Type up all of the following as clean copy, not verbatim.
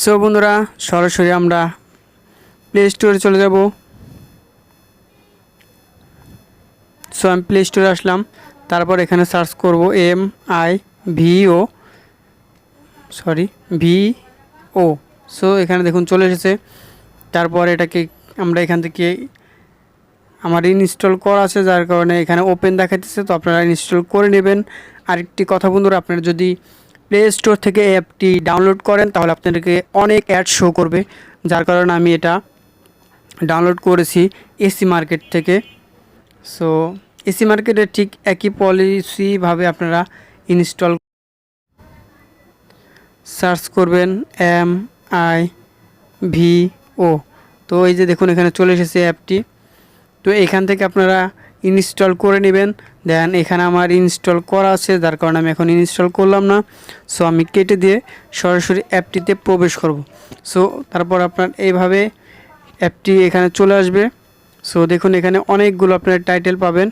So বন্ধুরা সরাসরি আমরা প্লে স্টোরে চলে যাব। সো আমি প্লে স্টোরে আসলাম, তারপর এখানে সার্চ করব MIVO। সো এখানে দেখুন চলে এসেছে। তারপর এটাকে আমরা এখান থেকে আমার ইনস্টল করা আছে, যার কারণে এখানে ওপেন দেখাচ্ছে, তো আপনারা ইনস্টল করে নেবেন। আরেকটি কথা বন্ধুরা, আপনারা যদি প্লে স্টোর থেকে অ্যাপটি ডাউনলোড করেন তাহলে আপনাদেরকে অনেক অ্যাড শো করবে, যার কারণে আমি এটা ডাউনলোড করেছি এসি মার্কেট থেকে। সো এসি মার্কেটে ঠিক একই পলিসিভাবে আপনারা ইনস্টল সার্চ করবেন MIVO। তো এই যে দেখুন এখানে চলে এসেছে অ্যাপটি। তো এখান থেকে আপনারা ইনস্টল করে নেবেন। দেন এখানে আমার ইনস্টল করা আছে, যার কারণে আমি এখন ইনস্টল করলাম না। সো আমি কেটে দিয়ে সরাসরি অ্যাপটিতে প্রবেশ করব। সো তারপর আপনার এইভাবে অ্যাপটি এখানে চলে আসবে। সো দেখুন এখানে অনেকগুলো আপনার টাইটেল পাবেন।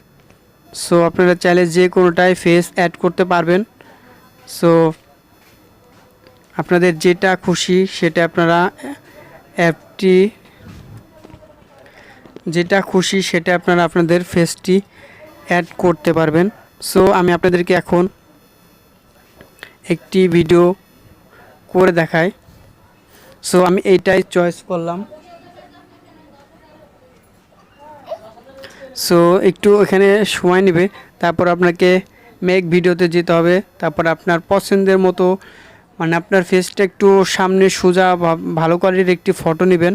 সো আপনারা চাইলে যে কোনোটাই ফেস অ্যাড করতে পারবেন। সো আপনাদের যেটা খুশি সেটা আপনারা আপনাদের ফেসটি অ্যাড করতে পারবেন। সো আমি আপনাদেরকে এখন একটি ভিডিও করে দেখাই। সো আমি এইটাই চয়েস করলাম। সো একটু এখানে সময় নেবে, তারপর আপনাকে মেক ভিডিওতে যেতে হবে। তারপর আপনার পছন্দের মতো, মানে আপনার ফেসটা একটু সামনে সোজা ভালো কোয়ালিটির একটি ফটো নেবেন।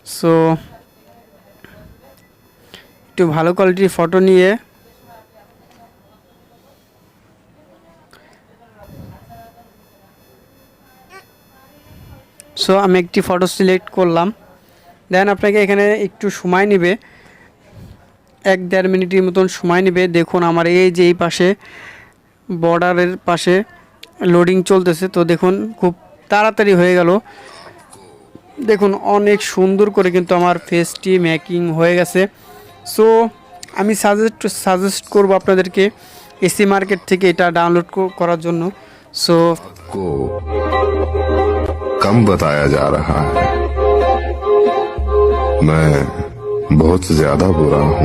সো একটু ভালো কোয়ালিটির ফটো নিয়ে আমি একটি ফটো সিলেক্ট করলাম। দেন আপনাকে এখানে একটু সময় নেবে, 1-1.5 মিনিটের মতন সময় নেবে। দেখুন আমার এই যে এই পাশে বর্ডারের পাশে লোডিং চলতেছে। তো দেখুন খুব তাড়াতাড়ি হয়ে গেল। দেখুন অনেক সুন্দর করে কিন্তু আমার ফেসটি মেকিং হয়ে গেছে। সো আমি সাজেস্ট করব আপনাদেরকে এসি মার্কেট থেকে এটা ডাউনলোড করার জন্য। সো कम बताया जा रहा है, मैं बहुत ज्यादा बुरा हूँ।